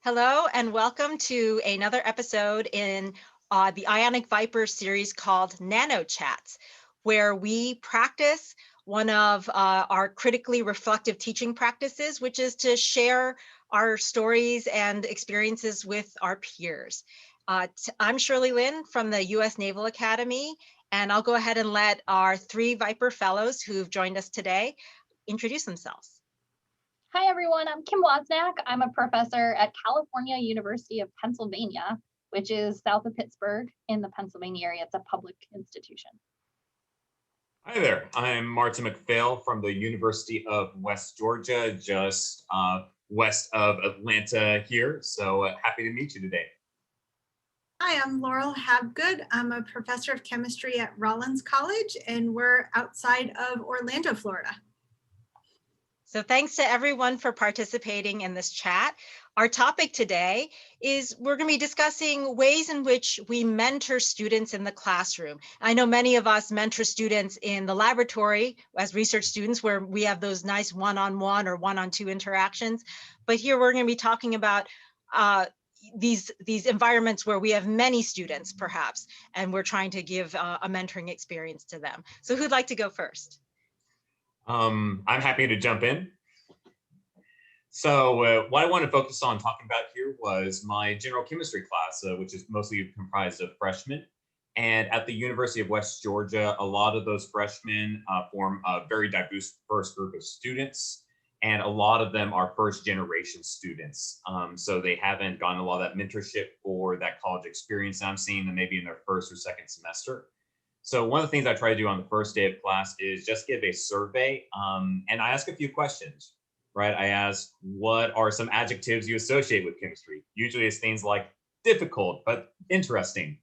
Hello and welcome to another episode in the Ionic Viper series called nanoCHATs, where we practice one of our critically reflective teaching practices, which is to share our stories and experiences with our peers. I'm Shirley Lynn from the U.S. Naval Academy, and I'll go ahead and let our three Viper Fellows who've joined us today introduce themselves. Hi, everyone. I'm Kim Woznack. I'm a professor at California University of Pennsylvania, which is south of Pittsburgh in the Pennsylvania area. It's a public institution. Hi there. I'm Martin McPhail from the University of West Georgia, just west of Atlanta here. So happy to meet you today. Hi, I'm Laurel Habgood. I'm a professor of chemistry at Rollins College, and we're outside of Orlando, Florida. So thanks to everyone for participating in this chat. Our topic today is we're going to be discussing ways in which we mentor students in the classroom. I know many of us mentor students in the laboratory as research students where we have those nice one-on-one or one-on-two interactions. But here we're going to be talking about these environments where we have many students perhaps, and we're trying to give a mentoring experience to them. So who'd like to go first? I'm happy to jump in. So what I want to focus on talking about here was my general chemistry class, which is mostly comprised of freshmen. And at the University of West Georgia, a lot of those freshmen form a very diverse group of students. And a lot of them are first generation students. So they haven't gotten a lot of that mentorship or that college experience I'm seeing them maybe in their first or second semester. So one of the things I try to do on the first day of class is just give a survey, and I ask a few questions, right? I ask, what are some adjectives you associate with chemistry? Usually it's things like difficult, but interesting.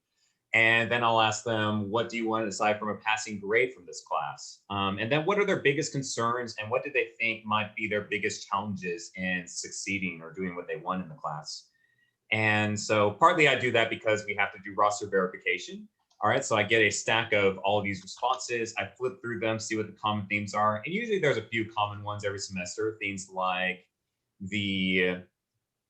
And then I'll ask them, what do you want aside from a passing grade from this class? And then what are their biggest concerns and what do they think might be their biggest challenges in succeeding or doing what they want in the class? And so partly I do that because we have to do roster verification. All right, so I get a stack of all of these responses. I flip through them, see what the common themes are. And usually there's a few common ones every semester. Things like the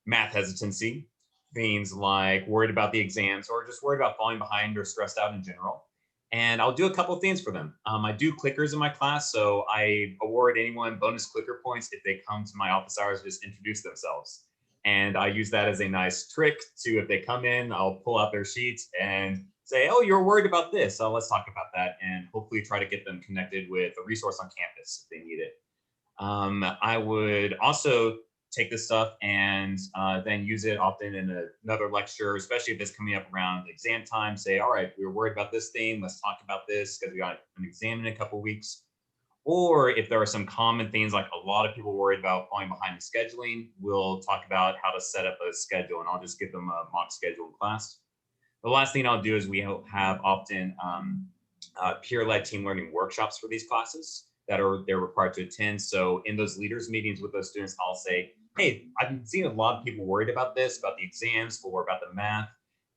math hesitancy, things like worried about the exams or just worried about falling behind or stressed out in general. And I'll do a couple of things for them. I do clickers in my class, so I award anyone bonus clicker points if they come to my office hours and just introduce themselves. And I use that as a nice trick to, if they come in, I'll pull out their sheets and say, oh, you're worried about this. So let's talk about that and hopefully try to get them connected with a resource on campus if they need it. I would also take this stuff and then use it often in another lecture, especially if it's coming up around exam time. Say, all right, we were worried about this theme. Let's talk about this because we got an exam in a couple of weeks. Or if there are some common things like a lot of people worried about falling behind in scheduling, we'll talk about how to set up a schedule and I'll just give them a mock schedule in class. The last thing I'll do is we have often peer-led team learning workshops for these classes that they're required to attend. So in those leaders meetings with those students, I'll say, hey, I've been seeing a lot of people worried about this, about the exams or about the math.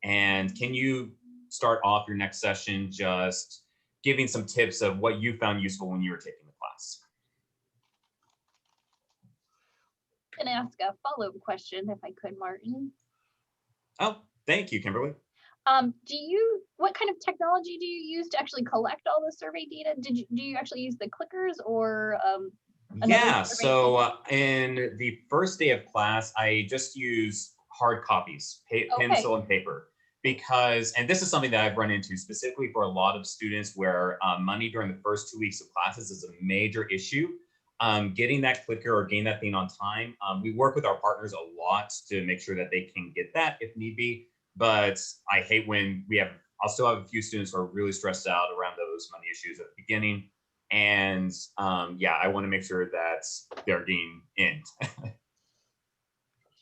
And can you start off your next session just giving some tips of what you found useful when you were taking the class? I'm going to ask a follow-up question if I could, Martin. Oh, thank you, Kimberly. What kind of technology do you use to actually collect all the survey data? Do you actually use the clickers or yeah, so in the first day of class, I just use hard copies, pencil and paper, because, and this is something that I've run into specifically for a lot of students where money during the first 2 weeks of classes is a major issue. Getting that clicker or getting that thing on time. We work with our partners a lot to make sure that they can get that if need be. But I hate when I'll still have a few students who are really stressed out around those money issues at the beginning. And yeah, I want to make sure that they're getting in.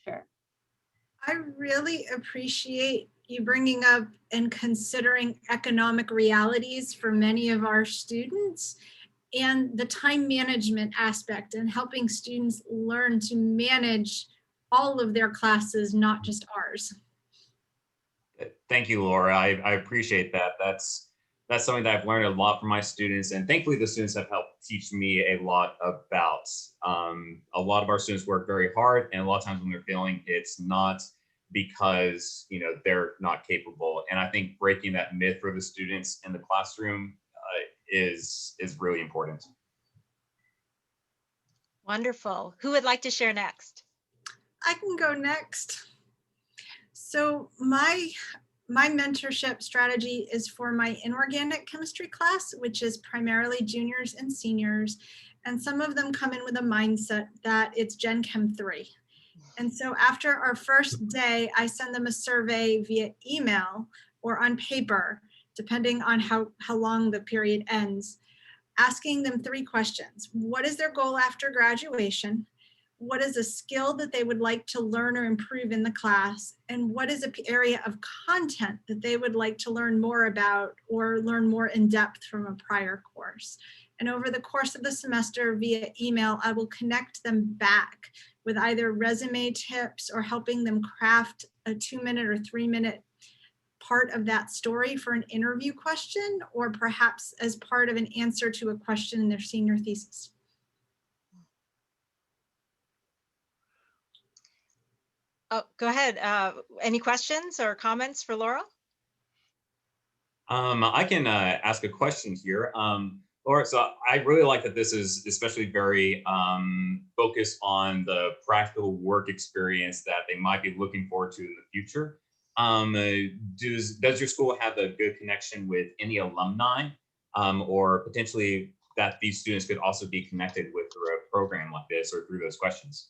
Sure. I really appreciate you bringing up and considering economic realities for many of our students and the time management aspect and helping students learn to manage all of their classes, not just ours. Thank you, Laura. I appreciate that. That's that's something that I've learned a lot from my students, and thankfully the students have helped teach me a lot about. A lot of our students work very hard, and a lot of times when they're failing, it's not because they're not capable. And I think breaking that myth for the students in the classroom is really important. Wonderful. Who would like to share next? I can go next. So my mentorship strategy is for my inorganic chemistry class, which is primarily juniors and seniors. And some of them come in with a mindset that it's Gen Chem 3. And so after our first day, I send them a survey via email or on paper, depending on how long the period ends, asking them 3 questions. What is their goal after graduation? What is a skill that they would like to learn or improve in the class? And what is an area of content that they would like to learn more about or learn more in depth from a prior course? And over the course of the semester via email, I will connect them back with either resume tips or helping them craft a 2-minute or 3-minute part of that story for an interview question, or perhaps as part of an answer to a question in their senior thesis. Oh, go ahead. Any questions or comments for Laurel? I can ask a question here. Laura, so I really like that this is especially very focused on the practical work experience that they might be looking forward to in the future. Does your school have a good connection with any alumni, or potentially that these students could also be connected with through a program like this or through those questions?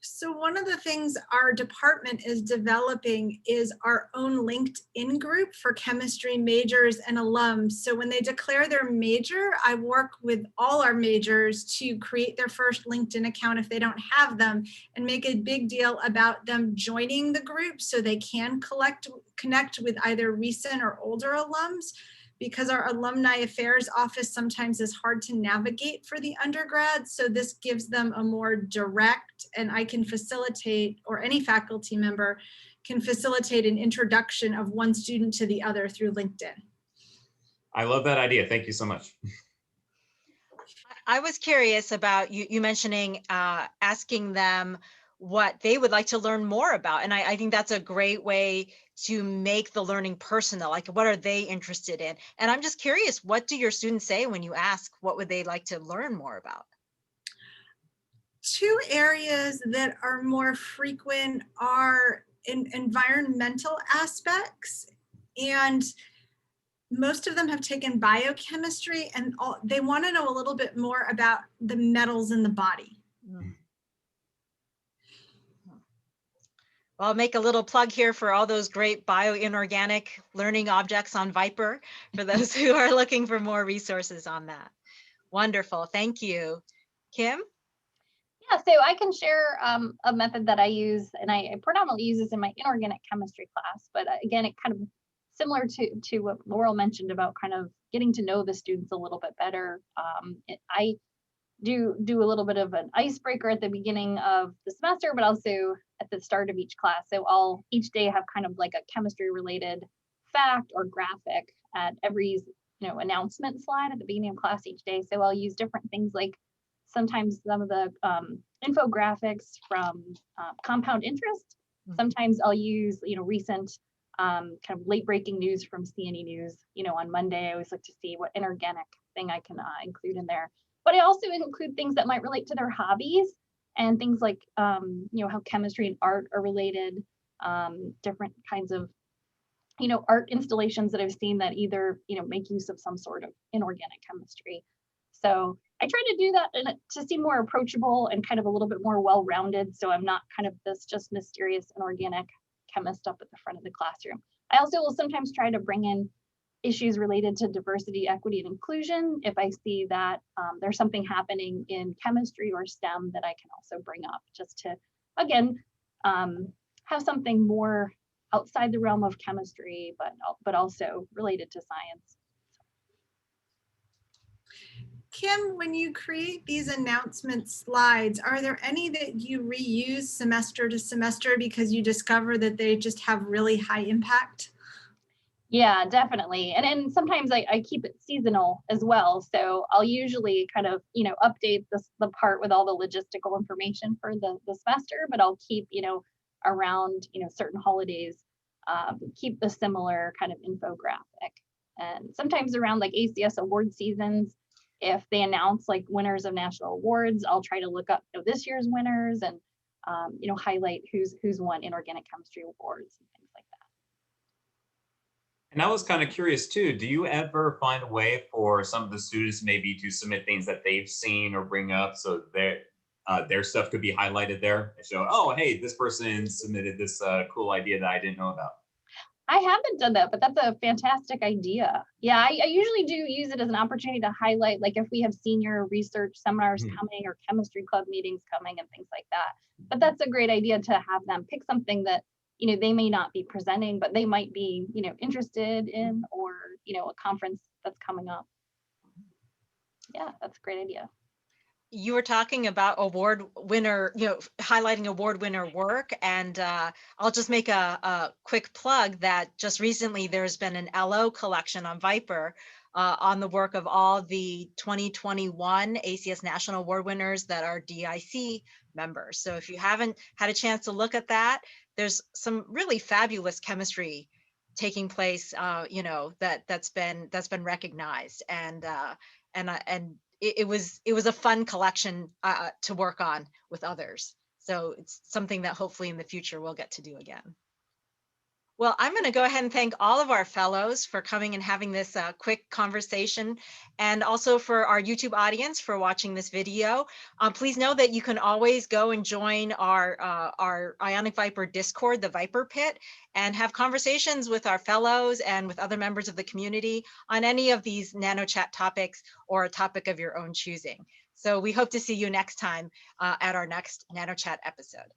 So one of the things our department is developing is our own LinkedIn group for chemistry majors and alums. So when they declare their major, I work with all our majors to create their first LinkedIn account if they don't have them, and make a big deal about them joining the group so they can connect with either recent or older alums, because our alumni affairs office sometimes is hard to navigate for the undergrads. So this gives them a more direct, and I can facilitate, or any faculty member can facilitate, an introduction of one student to the other through LinkedIn. I love that idea. Thank you so much. I was curious about you mentioning asking them what they would like to learn more about. And I think that's a great way to make the learning personal. Like, what are they interested in? And I'm just curious, what do your students say when you ask what would they like to learn more about? 2 areas that are more frequent are environmental aspects, and most of them have taken biochemistry, and they want to know a little bit more about the metals in the body. Well, I'll make a little plug here for all those great bioinorganic learning objects on Viper for those who are looking for more resources on that. Wonderful, thank you. Kim? Yeah, so I can share a method that I use, and I predominantly use this in my inorganic chemistry class, but again, it kind of similar to what Laurel mentioned about kind of getting to know the students a little bit better. I do a little bit of an icebreaker at the beginning of the semester, but also at the start of each class. So I'll each day have kind of like a chemistry related fact or graphic at every announcement slide at the beginning of class each day. So I'll use different things, like sometimes some of the infographics from compound interest. Sometimes I'll use recent kind of late breaking news from CNE News. On Monday, I always look to see what inorganic thing I can include in there. But I also include things that might relate to their hobbies, and things like how chemistry and art are related, different kinds of art installations that I've seen that either make use of some sort of inorganic chemistry. So I try to do that to seem more approachable and kind of a little bit more well-rounded, so I'm not kind of this just mysterious inorganic chemist up at the front of the classroom. I also will sometimes try to bring in issues related to diversity, equity, and inclusion if I see that there's something happening in chemistry or STEM that I can also bring up, just to, again, have something more outside the realm of chemistry, but also related to science. Kim, when you create these announcement slides, are there any that you reuse semester to semester because you discover that they just have really high impact? Yeah, definitely. And sometimes I keep it seasonal as well. So I'll usually kind of, update the part with all the logistical information for the semester, but I'll keep, around, certain holidays, keep the similar kind of infographic. And sometimes around like ACS award seasons, if they announce like winners of national awards, I'll try to look up, this year's winners and, highlight who's won inorganic chemistry awards and things like that. And I was kind of curious too, do you ever find a way for some of the students maybe to submit things that they've seen or bring up so their stuff could be highlighted there and show, oh, hey, this person submitted this cool idea that I didn't know about? I haven't done that, but that's a fantastic idea. Yeah, I usually do use it as an opportunity to highlight, like if we have senior research seminars coming or chemistry club meetings coming and things like that. But that's a great idea to have them pick something that, they may not be presenting, but they might be, interested in, or, a conference that's coming up. Yeah, that's a great idea. You were talking about award winner, highlighting award winner work. And I'll just make a quick plug that just recently there's been an LO collection on Viper on the work of all the 2021 ACS National Award winners that are DIC members. So if you haven't had a chance to look at that, there's some really fabulous chemistry taking place, that's been recognized, and it was a fun collection to work on with others. So it's something that hopefully in the future we'll get to do again. Well, I'm going to go ahead and thank all of our fellows for coming and having this quick conversation, and also for our YouTube audience for watching this video. Please know that you can always go and join our Ionic Viper Discord, the Viper Pit, and have conversations with our fellows and with other members of the community on any of these nanoCHAT topics or a topic of your own choosing. So we hope to see you next time at our next nanoCHAT episode.